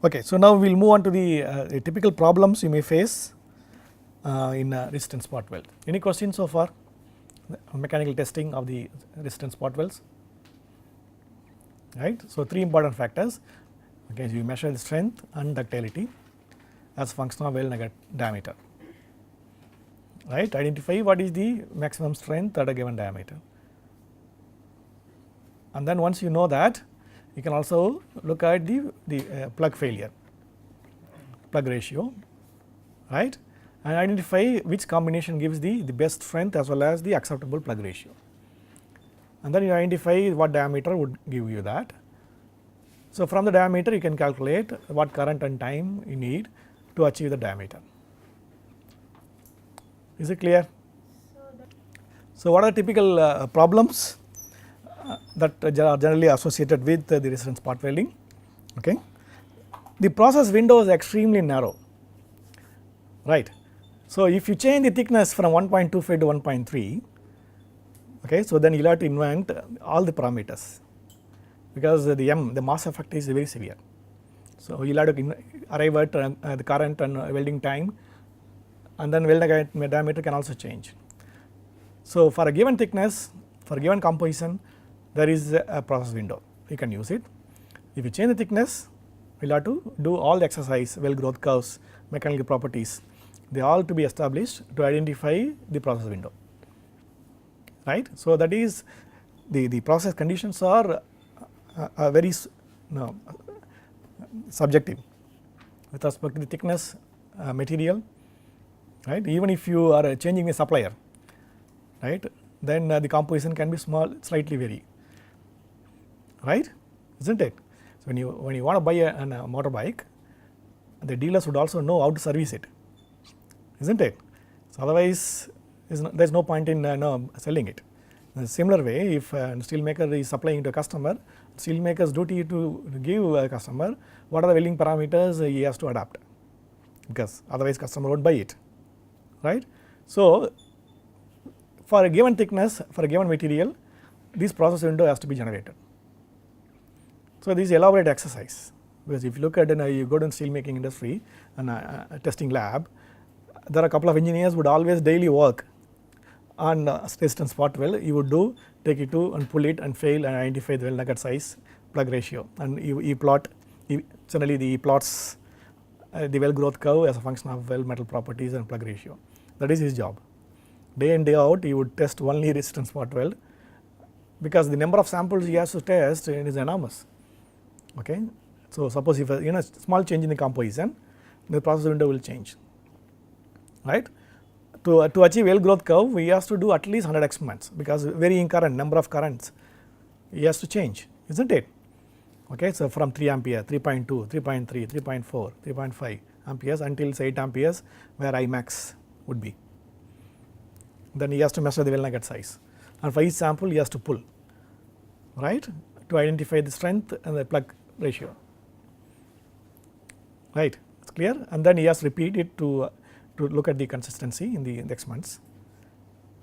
Okay, so now we will move on to the typical problems you may face in resistance spot weld. Any questions so far? Mechanical testing of the resistance spot welds, right? So, three important factors. Okay, you measure the strength and ductility as function of weld nugget diameter, right? Identify what is the maximum strength at a given diameter, and then once you know that, you can also look at the plug failure, plug ratio, right, and identify which combination gives the best strength as well as the acceptable plug ratio, and then you identify what diameter would give you that. So, from the diameter you can calculate what current and time you need to achieve the diameter. Is it clear? So, what are the typical problems that are generally associated with the resistance spot welding? Okay. The process window is extremely narrow, right. So, if you change the thickness from 1.25 to 1.3, okay, so then you will have to invent all the parameters, because the mass effect is very severe. So, you will have to arrive at the current and welding time, and then weld diameter can also change. So, for a given thickness, for a given composition, there is a process window, you can use it. If you change the thickness, we will have to do all the exercise, weld growth curves, mechanical properties, they all to be established to identify the process window, right. So, that is the process conditions are very subjective with respect to the thickness, material, right. Even if you are changing the supplier, right, then the composition can be small, slightly vary, right, isn't it. So, when you want to buy a motorbike, the dealers would also know how to service it, isn't it. So, otherwise there is no point in selling it. In a similar way, if a steel maker is supplying to a customer, steel maker's duty to give a customer what are the welding parameters he has to adapt, because otherwise customer won't buy it, right. So, for a given thickness, for a given material, this process window has to be generated. So, this is elaborate exercise, because if you look at you go to the steel making industry and a testing lab, there are a couple of engineers would always daily work on resistance spot weld. You would take it to and pull it and fail and identify the weld nugget size, plug ratio, and you plot, generally he plots the weld growth curve as a function of weld metal properties and plug ratio. That is his job. Day in day out he would test only resistance spot weld, because the number of samples he has to test is enormous. Okay. So, suppose if a small change in the composition, the process window will change, right. To achieve weld growth curve, we have to do at least 100 experiments, because varying current, number of currents he has to change, isn't it. Okay. So, from 3 ampere, 3.2, 3.3, 3.4, 3.5 amperes until say 8 amperes where I max would be. Then he has to measure the weld nugget size, and for each sample he has to pull, right, to identify the strength and the plug ratio, right, it is clear. And then he has to repeat it to look at the consistency in the experiments,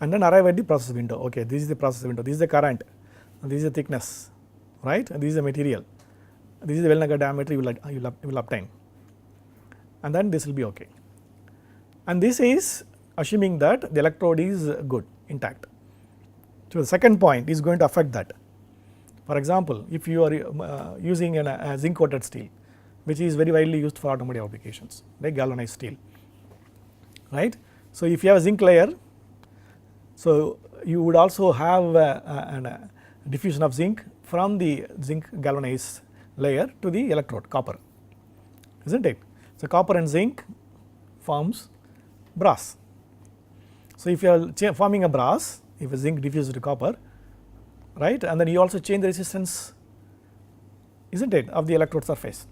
and then arrive at the process window. Okay, this is the process window, this is the current, this is the thickness, right, and this is the material, this is the weld nugget diameter you will obtain, and then this will be okay. And this is assuming that the electrode is good, intact. So, the second point is going to affect that. For example, if you are using a zinc coated steel, which is very widely used for automotive applications, like galvanized steel, right. So, if you have a zinc layer, so you would also have a diffusion of zinc from the zinc galvanized layer to the electrode copper, isn't it. So, copper and zinc forms brass. So, if you are forming a brass, if a zinc diffuses to copper, right, and then you also change the resistance, isn't it, of the electrode surface.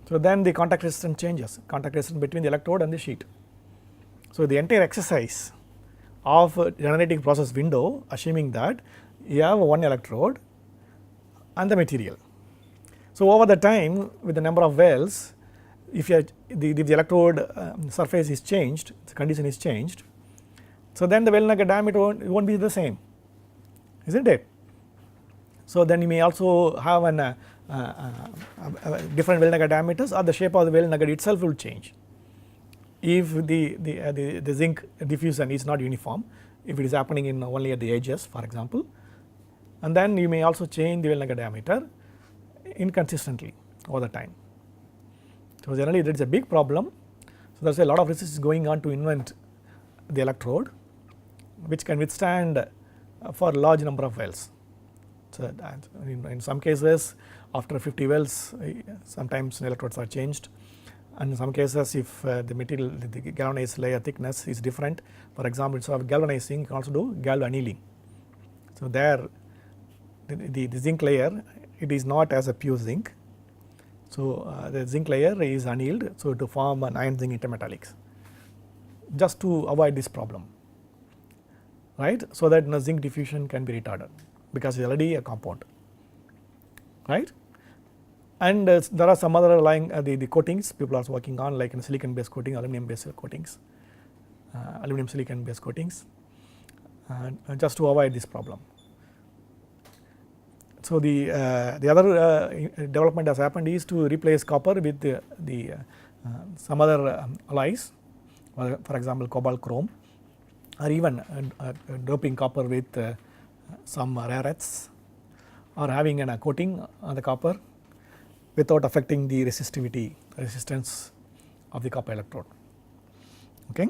So, then the contact resistance changes, contact resistance between the electrode and the sheet. So, the entire exercise of generating process window, assuming that you have one electrode and the material. So, over the time with the number of welds, if the electrode surface is changed, the condition is changed, so then the weld nugget diameter won't be the same, isn't it. So, then you may also have different weld nugget diameters, or the shape of the weld nugget itself will change if the zinc diffusion is not uniform, if it is happening in only at the edges, for example. And then you may also change the weld nugget diameter inconsistently over the time. So generally there is a big problem. So there is a lot of research is going on to invent the electrode which can withstand for large number of welds. So in some cases after 50 welds sometimes electrodes are changed, and in some cases if the material, the galvanized layer thickness is different, for example instead of galvanizing you can also do galvannealing. So there the zinc layer, it is not as a pure zinc. So the zinc layer is annealed, so to form an iron zinc intermetallics, just to avoid this problem, right, so that zinc diffusion can be retarded because it is already a compound, right. And there are some other lying the coatings people are working on, like in silicon based coating, aluminum based coatings, aluminum silicon based coatings, just to avoid this problem. So the other development has happened is to replace copper with the some other alloys, for example cobalt chrome, or even doping copper with some rare earths, or having a coating on the copper without affecting the resistance of the copper electrode. Okay.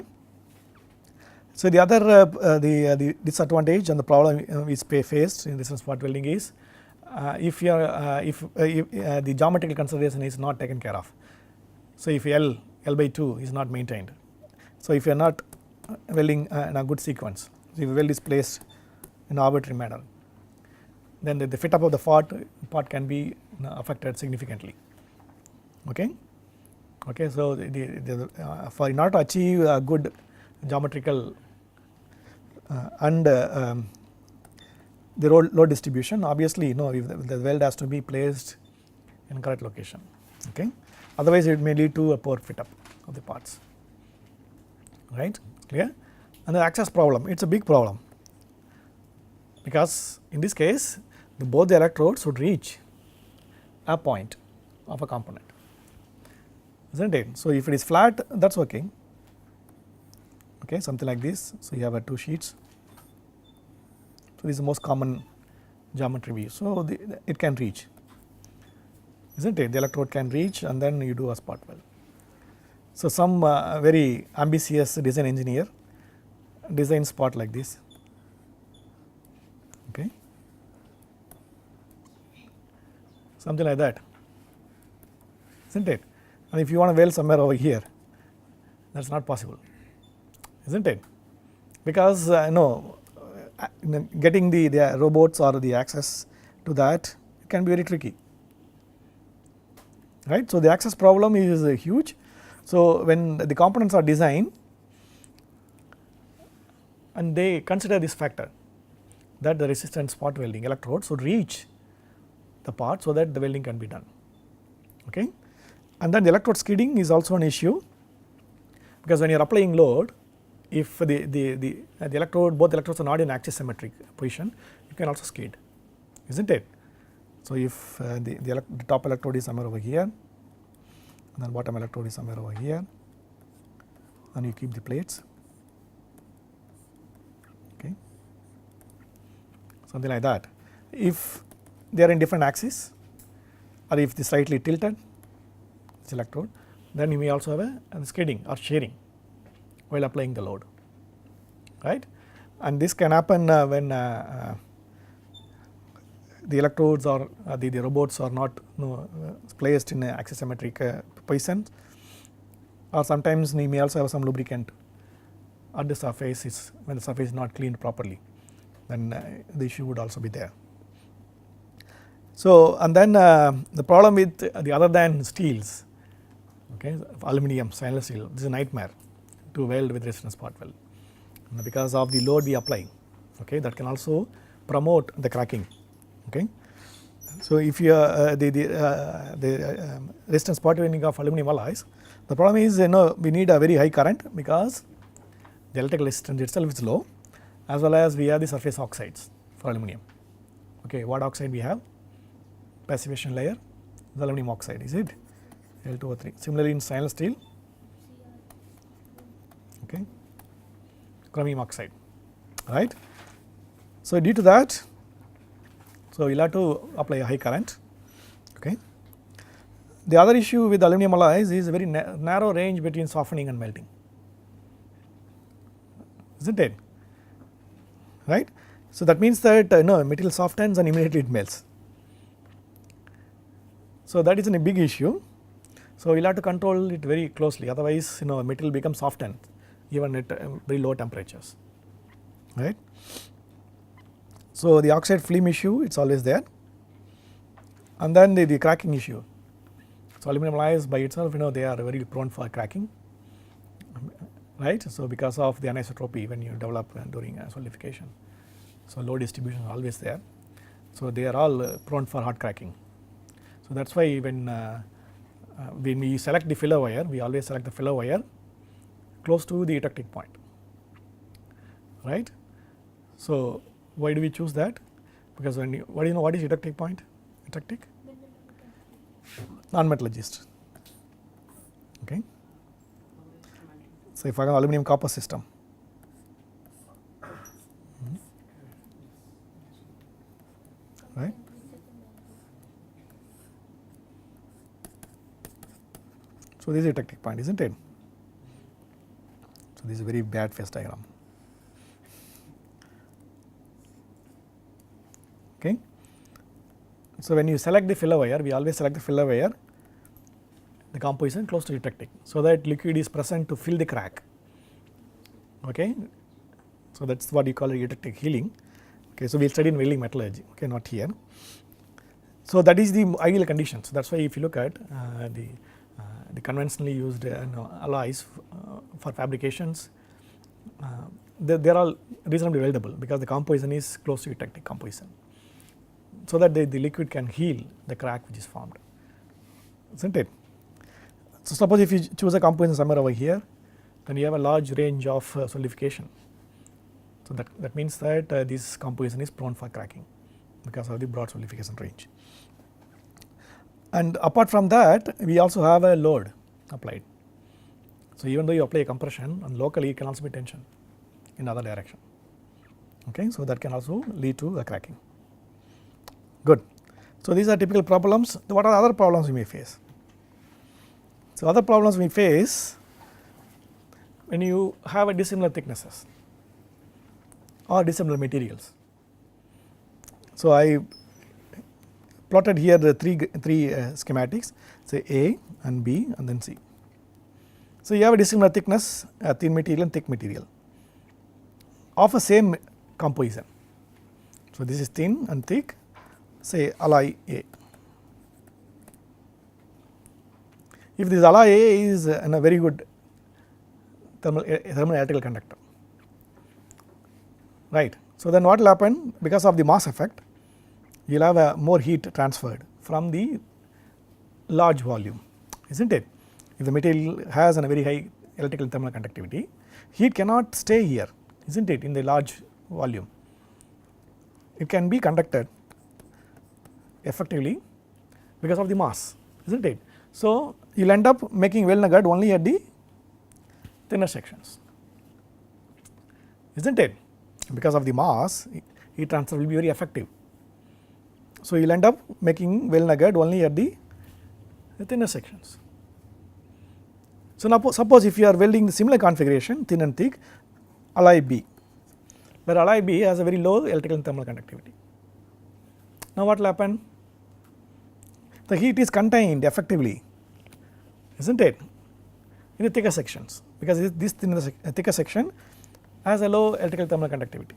So the other the disadvantage and the problem is faced in resistance spot welding is if the geometrical consideration is not taken care of. So if L by 2 is not maintained, so if you are not welding in a good sequence, if the weld is placed in an arbitrary manner, then the fit up of the part can be affected significantly. Okay. Okay. So for in order to achieve a good geometrical and the load distribution, obviously if the weld has to be placed in correct location. Okay. Otherwise it may lead to a poor fit up of the parts, right, clear. And the access problem, it is a big problem, because in this case both the electrodes should reach a point of a component, isn't it. So if it is flat, that is okay, okay, something like this. So you have two sheets. So this is the most common geometry we use. So it can reach, isn't it, the electrode can reach, and then you do a spot weld. So some very ambitious design engineer design spot like this, okay, something like that, isn't it. And if you want to weld somewhere over here, that is not possible, isn't it, because getting the robots or the access to that, it can be very tricky, right. So the access problem is huge. So when the components are designed and they consider this factor, that the resistance spot welding electrode should reach the part so that the welding can be done. Okay. And then the electrode skidding is also an issue, because when you are applying load, if the electrode, both electrodes are not in axis symmetric position, you can also skid, isn't it. So if the top electrode is somewhere over here, and then bottom electrode is somewhere over here, and you keep the plates, okay, something like that. If they are in different axes, or if they are slightly tilted, this electrode, then you may also have a skidding or shearing while applying the load, right. And this can happen when the electrodes or the robots are not placed in axis symmetric position, or sometimes you may also have some lubricant at the surface when the surface is not cleaned properly, then the issue would also be there. So and then the problem with the other than steels, okay, aluminum, stainless steel, this is a nightmare to weld with resistance spot weld, because of the load we apply, okay, that can also promote the cracking. Okay. So if you the resistance spot welding of aluminum alloys, the problem is we need a very high current, because the electrical resistance itself is low, as well as we have the surface oxides for aluminum. Okay, what oxide we have? Passivation layer the aluminum oxide, is it? Al2O3. Similarly in stainless steel, okay, chromium oxide, right. So due to that, so you will have to apply a high current, okay. The other issue with aluminum alloys is a very narrow range between softening and melting, isn't it, right. So that means that material softens and immediately it melts. So that is a big issue. So we will have to control it very closely, otherwise material becomes softened even at very low temperatures, right. So the oxide film issue, it is always there, and then the cracking issue. So aluminum alloys by itself, they are very prone for cracking, right. So because of the anisotropy when you develop during solidification, so low distribution is always there. So they are all prone for hard cracking. So that is why when we select the filler wire, we always select the filler wire close to the eutectic point, right. So why do we choose that? Because when you, what do you know what is eutectic point? Eutectic? Non-metallurgist, okay. So if I have aluminum copper system, right. So this is eutectic point, isn't it? So this is a very bad phase diagram, okay. So when you select the filler wire, we always select the filler wire, the composition close to eutectic, so that liquid is present to fill the crack, okay. So that is what you call eutectic healing, okay. So we will study in welding metallurgy, okay, not here. So that is the ideal conditions. That is why if you look at the conventionally used alloys for fabrications, they are all reasonably weldable because the composition is close to eutectic composition, so that the liquid can heal the crack which is formed, isn't it. So suppose if you choose a composition somewhere over here, then you have a large range of solidification. So that means that this composition is prone for cracking because of the broad solidification range. And apart from that, we also have a load applied. So even though you apply a compression, and locally it can also be tension in other direction, okay. So that can also lead to a cracking. Good. So these are typical problems. What are other problems we may face? So other problems we face when you have a dissimilar thicknesses or dissimilar materials. So I plotted here the three schematics, say A and B and then C. So you have a dissimilar thickness, thin material and thick material of a same composition. So this is thin and thick, say alloy A. If this alloy A is a very good thermal electrical conductor, right. So then what will happen, because of the mass effect, you will have a more heat transferred from the large volume, isn't it. If the material has a very high electrical thermal conductivity, heat cannot stay here, isn't it, in the large volume. It can be conducted effectively because of the mass, isn't it. So you will end up making weld nugget only at the thinner sections, isn't it, because of the mass heat transfer will be very effective. So you will end up making weld nugget only at the thinner sections. So now suppose if you are welding the similar configuration, thin and thick, alloy B, where alloy B has a very low electrical and thermal conductivity. Now what will happen? The heat is contained effectively, isn't it, in the thicker sections, because this thicker section has a low electrical thermal conductivity.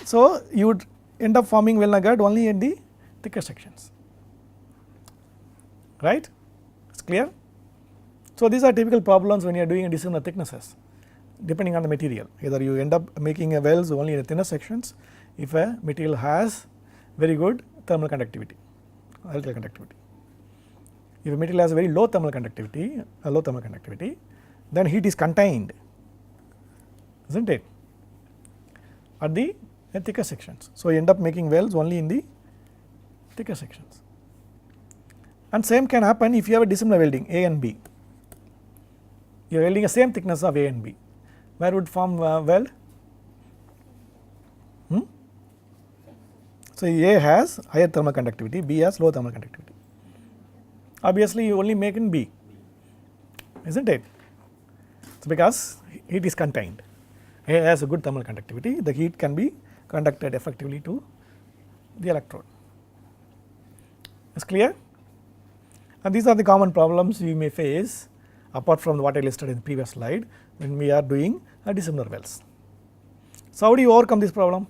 So you would end up forming weld nugget only in the thicker sections, right. It is clear. So these are typical problems when you are doing dissimilar thicknesses depending on the material. Either you end up making a welds only in the thinner sections if a material has very good thermal conductivity, electrical conductivity. If a material has a very low thermal conductivity, then heat is contained, isn't it, at the thicker sections. So you end up making welds only in the thicker sections. And same can happen if you have a dissimilar welding A and B. You are welding the same thickness of A and B. Where would form weld? So A has higher thermal conductivity, B has low thermal conductivity. Obviously, you only make in B, isn't it? So because heat is contained, A has a good thermal conductivity, the heat can be conducted effectively to the electrode. Is clear? And these are the common problems you may face apart from what I listed in the previous slide when we are doing dissimilar welds. So how do you overcome this problem?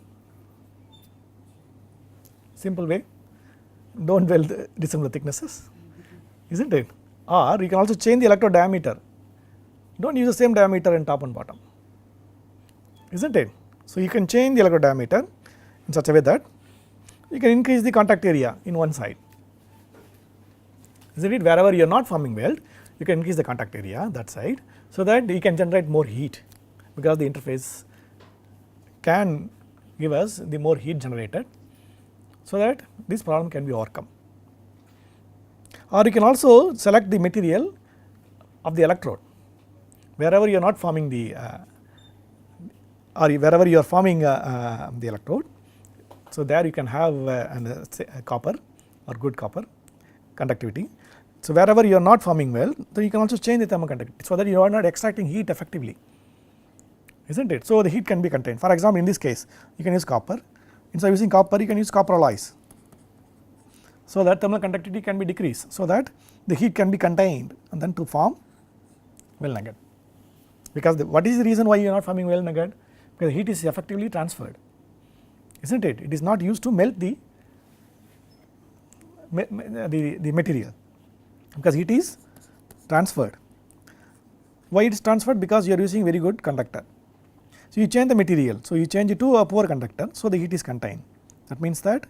Simple way, don't weld dissimilar thicknesses, isn't it? Or you can also change the electrode diameter. Don't use the same diameter in top and bottom, isn't it? So you can change the electrode diameter in such a way that you can increase the contact area in one side, isn't it? Wherever you are not forming weld, you can increase the contact area that side so that you can generate more heat, because the interface can give us the more heat generated, so that this problem can be overcome. Or you can also select the material of the electrode wherever you are not forming the or wherever you are forming the electrode. So there you can have a copper or good copper conductivity. So wherever you are not forming weld, then you can also change the thermal conductivity so that you are not extracting heat effectively, isn't it? So the heat can be contained. For example, in this case you can use copper. Instead of using copper, you can use copper alloys, so that thermal conductivity can be decreased, so that the heat can be contained and then to form weld nugget. Because what is the reason why you are not forming weld nugget? Because the heat is effectively transferred, isn't it? It is not used to melt the material, because heat is transferred. Why it is transferred? Because you are using very good conductor. So you change the material, so you change it to a poor conductor, so the heat is contained. That means that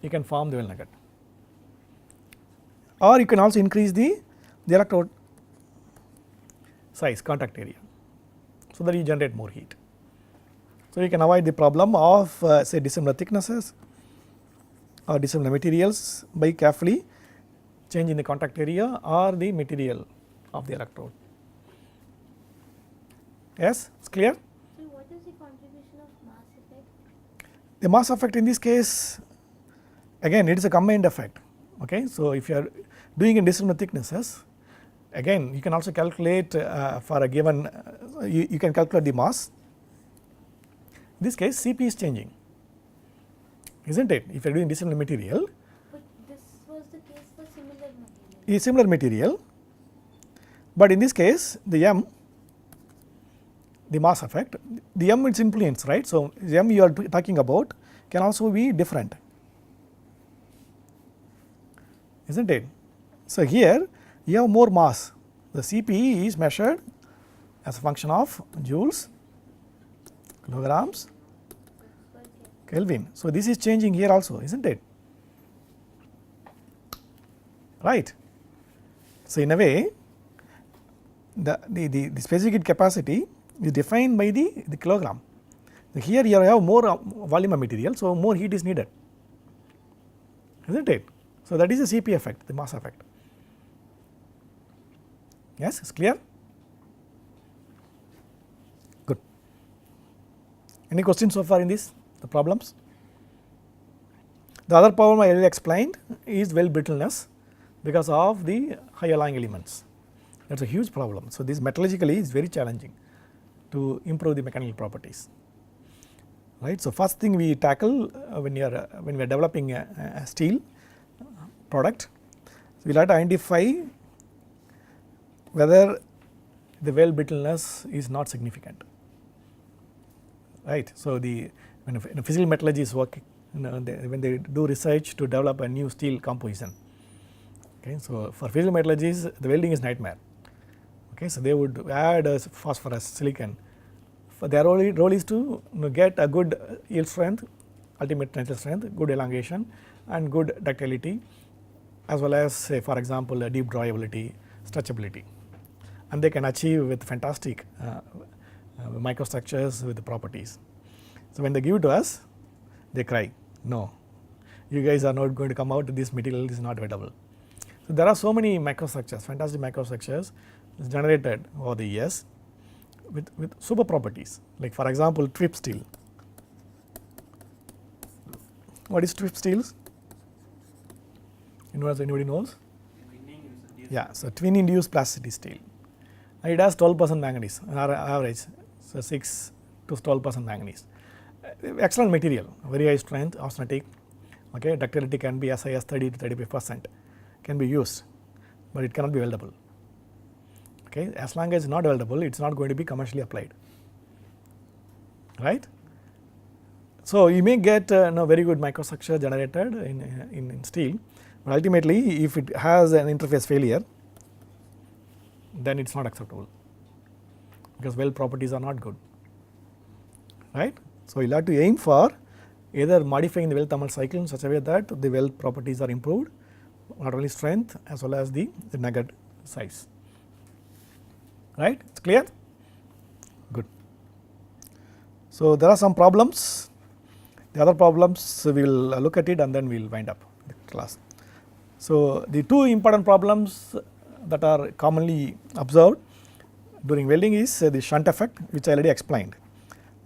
you can form the weld nugget. Or you can also increase the electrode size, contact area, so that you generate more heat. So you can avoid the problem of say dissimilar thicknesses or dissimilar materials by carefully changing the contact area or the material of the electrode. Yes, it's clear? So what is the contribution of mass effect? The mass effect in this case, again it is a combined effect. Okay, so if you are doing in dissimilar thicknesses, again you can also calculate for a given, you can calculate the mass. In this case Cp is changing, isn't it? If you are doing dissimilar material. But this was the case for similar material. Is similar material, but in this case the m, the mass effect, the m is influence, right? So m you are talking about can also be different, isn't it? So here you have more mass. The Cp is measured as a function of joules, kilograms, Kelvin. So this is changing here also, isn't it? Right. So in a way, the specific heat capacity is defined by the kilogram. So here you have more volume of material, so more heat is needed, isn't it? So that is the Cp effect, the mass effect. Yes, it's clear? Good. Any questions so far in this, the problems? The other problem I already explained is weld brittleness because of the high alloying elements. That is a huge problem. So this metallurgically is very challenging to improve the mechanical properties, right. So first thing we tackle when we are developing a steel product, so we will have to identify whether the weld brittleness is not significant, right. So when physical metallurgy is working, when they do research to develop a new steel composition, okay. So for physical metallurgies the welding is nightmare, okay. So they would add phosphorus, silicon. For their role is to get a good yield strength, ultimate tensile strength, good elongation and good ductility, as well as say for example deep drawability, stretchability, and they can achieve with fantastic microstructures with the properties. So when they give it to us, they cry, no, you guys are not going to come out, this material is not weldable. So, there are so many microstructures, fantastic microstructures generated over the years with super properties, like for example TWIP steel. What is TWIP steels? Anybody knows? Yeah, so twin induced plasticity steel, and it has 12% manganese average, so 6 to 12% manganese. Excellent material, very high strength, austenitic, okay, ductility can be as high as 30 to 35% can be used, but it cannot be weldable. Okay, as long as it is not weldable, it is not going to be commercially applied, right. So, you may get very good microstructure generated in steel, but ultimately if it has an interface failure, then it is not acceptable, because weld properties are not good, right. So, you will have to aim for either modifying the weld thermal cycle in such a way that the weld properties are improved, not only strength as well as the nugget size, right. It is clear? Good. So, there are some problems. The other problems we will look at it and then we will wind up the class. So, the two important problems that are commonly observed during welding is the shunt effect, which I already explained.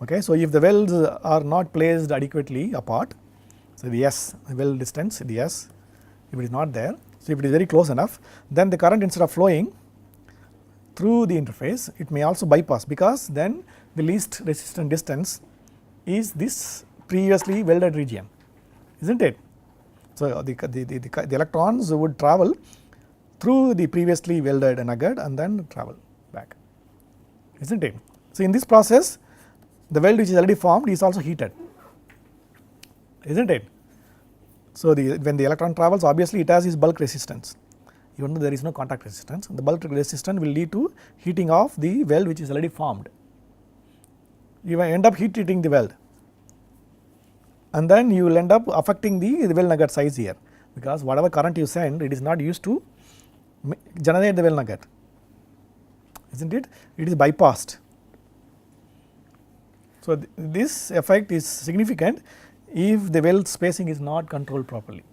Okay. So, if the welds are not placed adequately apart, so the S, the weld distance, the S, if it is not there, so if it is very close enough, then the current instead of flowing through the interface, it may also bypass, because then the least resistant distance is this previously welded region, isn't it? So, the electrons would travel through the previously welded nugget and then travel back, isn't it? So, in this process the weld which is already formed is also heated, isn't it? So, when the electron travels, obviously it has its bulk resistance, even though there is no contact resistance. The bulk resistance will lead to heating of the weld which is already formed. You will end up heat treating the weld, and then you will end up affecting the weld nugget size here, because whatever current you send, it is not used to generate the weld nugget, isn't it? It is bypassed. So, this effect is significant if the weld spacing is not controlled properly,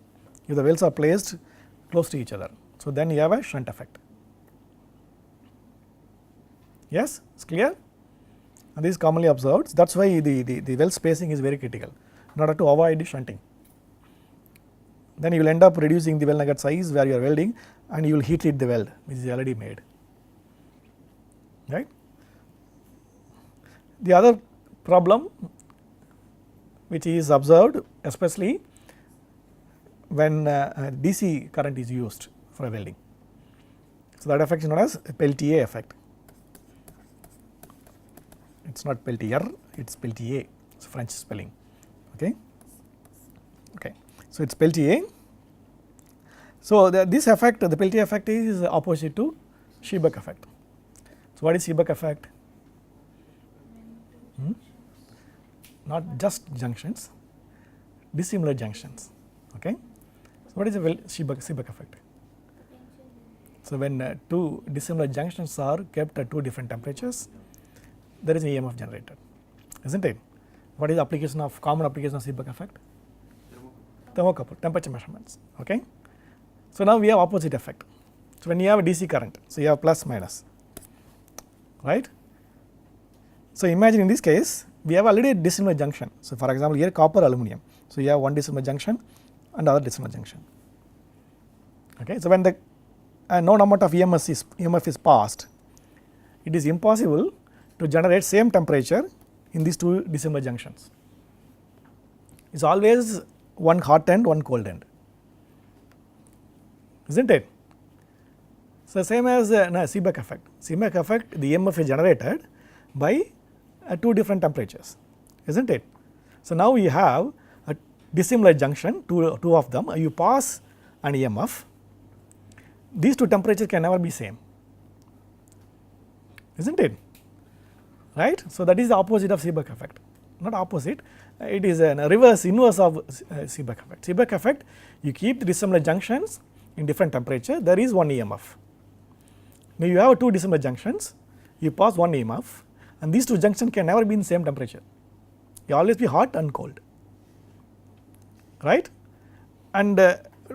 if the welds are placed close to each other. So, then you have a shunt effect. Yes, it is clear, and this is commonly observed. That is why the weld spacing is very critical in order to avoid the shunting. Then you will end up reducing the weld nugget size where you are welding, and you will heat treat the weld which is already made, right. The other problem which is observed, especially when DC current is used for welding. So, that effect is known as Peltier effect. It is not Peltier, it is Peltier, it is French spelling. Okay. Okay. So, it is Peltier. So, this effect, the Peltier effect, is opposite to Seebeck effect. So, what is Seebeck effect? Not just junctions, dissimilar junctions. Okay. So, what is the Seebeck effect? So, when two dissimilar junctions are kept at two different temperatures, there is an EMF generated, isn't it? What is the application of common application of Seebeck effect? Thermocouple, temperature measurements. Okay. So, now we have opposite effect. So, when you have a DC current, so you have plus minus, right. So, imagine in this case we have already a dissimilar junction. So, for example, here copper aluminum. So, you have one dissimilar junction and other dissimilar junction. Okay. So, when the known amount of EMF is passed, it is impossible to generate same temperature in these two dissimilar junctions. It is always one hot end, one cold end, isn't it? So, same as Seebeck effect. Seebeck effect, the EMF is generated by two different temperatures, isn't it? So, now you have a dissimilar junction, two of them, you pass an EMF, these two temperatures can never be same, isn't it, right. So, that is the opposite of Seebeck effect, not opposite, it is a inverse of Seebeck effect. Seebeck effect, you keep the dissimilar junctions in different temperature, there is one EMF. Now, you have two dissimilar junctions, you pass one EMF, and these two junctions can never be in the same temperature, they always be hot and cold, right. And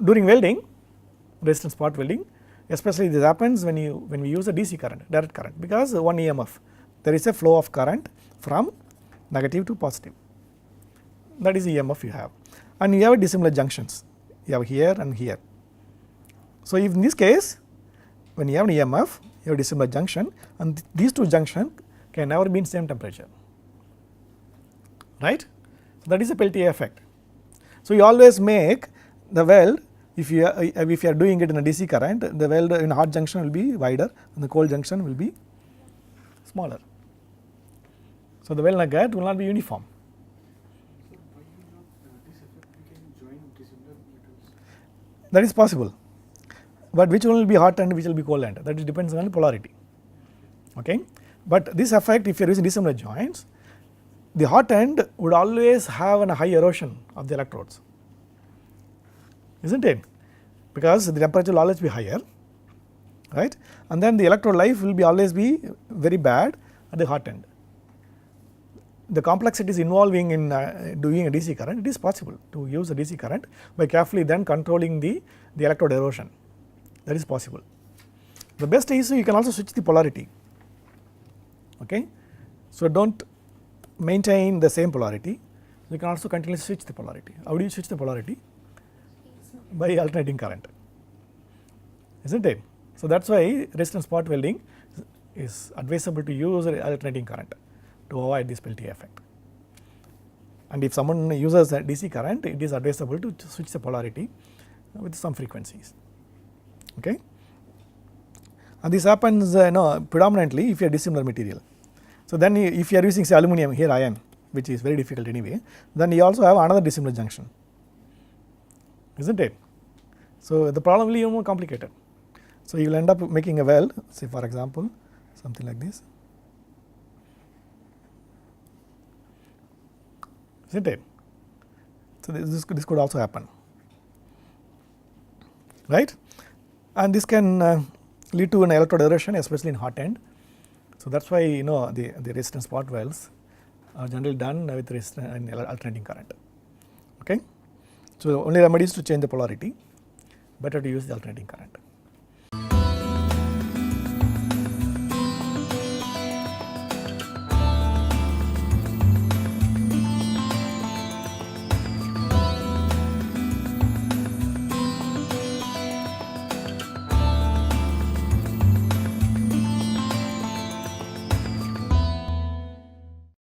during welding, resistant spot welding, especially this happens when we use a DC current, direct current, because one EMF, there is a flow of current from negative to positive, that is the EMF you have, and you have dissimilar junctions, you have here and here. So, if in this case when you have an EMF, you have dissimilar junction, and these two junctions can never be in same temperature, right. So, that is a Peltier effect. So, you always make the weld, if you are doing it in a DC current, the weld in hot junction will be wider and the cold junction will be smaller. So, the weld nugget will not be uniform. So why you not this effect we can join dissimilar metals? That is possible, but which one will be hot end, which will be cold end, that depends on the polarity. Okay. But this effect, if you are using dissimilar joints, the hot end would always have a high erosion of the electrodes, isn't it? Because the temperature will always be higher, right, and then the electrode life will be always be very bad at the hot end. The complexities involving in doing a DC current, it is possible to use a DC current by carefully then controlling the electrode erosion, that is possible. The best is you can also switch the polarity. Okay. So, do not maintain the same polarity, you can also continuously switch the polarity. How do you switch the polarity? By alternating current, isn't it? So, that is why resistant spot welding is advisable to use alternating current to avoid this Peltier effect. And if someone uses a DC current, it is advisable to switch the polarity with some frequencies. Okay. And this happens predominantly if you are dissimilar material. So, then if you are using say aluminum, here iron, which is very difficult anyway, then you also have another dissimilar junction, isn't it? So, the problem will be even more complicated. So, you will end up making a weld, say for example something like this, isn't it? So, this could also happen, right, and this can lead to an electrode erosion, especially in hot end. So, that is why the resistant spot welds are generally done with resistant and alternating current. Okay. So, only remedy is to change the polarity, better to use the alternating current.